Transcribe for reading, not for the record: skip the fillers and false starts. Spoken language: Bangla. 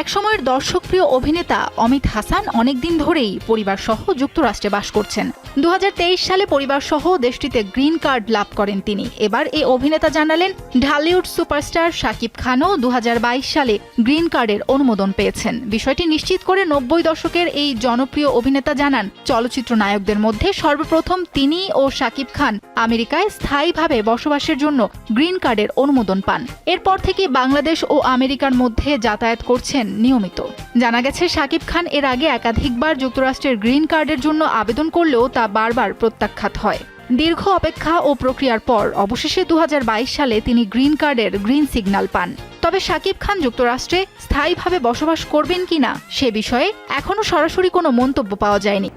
একসময়ের দর্শকপ্রিয় অভিনেতা অমিত হাসান অনেকদিন ধরেই পরিবারসহ যুক্তরাষ্ট্রে বাস করছেন। 2023 সালে পরিবারসহ দেশটিতে গ্রিন কার্ড লাভ করেন তিনি। এবার এই অভিনেতা জানালেন, ঢালিউড সুপারস্টার শাকিব খানও 2022 সালে গ্রিন কার্ডের অনুমোদন পেয়েছেন। বিষয়টি নিশ্চিত করে 90 দশকের এই জনপ্রিয় অভিনেতা জানান, চলচ্চিত্র নায়কদের মধ্যে সর্বপ্রথম তিনি ও শাকিব খান আমেরিকায় স্থায়ীভাবে বসবাসের জন্য গ্রিন কার্ডের অনুমোদন পান। এরপর থেকে বাংলাদেশ ও আমেরিকার মধ্যে যাতায়াত করছেন নিয়মিত। জানা গেছে, শাকিব খান এর আগে একাধিকবার যুক্তরাষ্ট্রের গ্রিন কার্ডের জন্য আবেদন করলেও তা বারবার প্রত্যাখ্যাত হয়। দীর্ঘ অপেক্ষা ও প্রক্রিয়ার পর অবশেষে 2022 সালে তিনি গ্রিন কার্ডের গ্রিন সিগন্যাল পান। তবে শাকিব খান যুক্তরাষ্ট্রে স্থায়ীভাবে বসবাস করবেন কিনা সে বিষয়ে এখনও সরাসরি কোনো মন্তব্য পাওয়া যায়নি।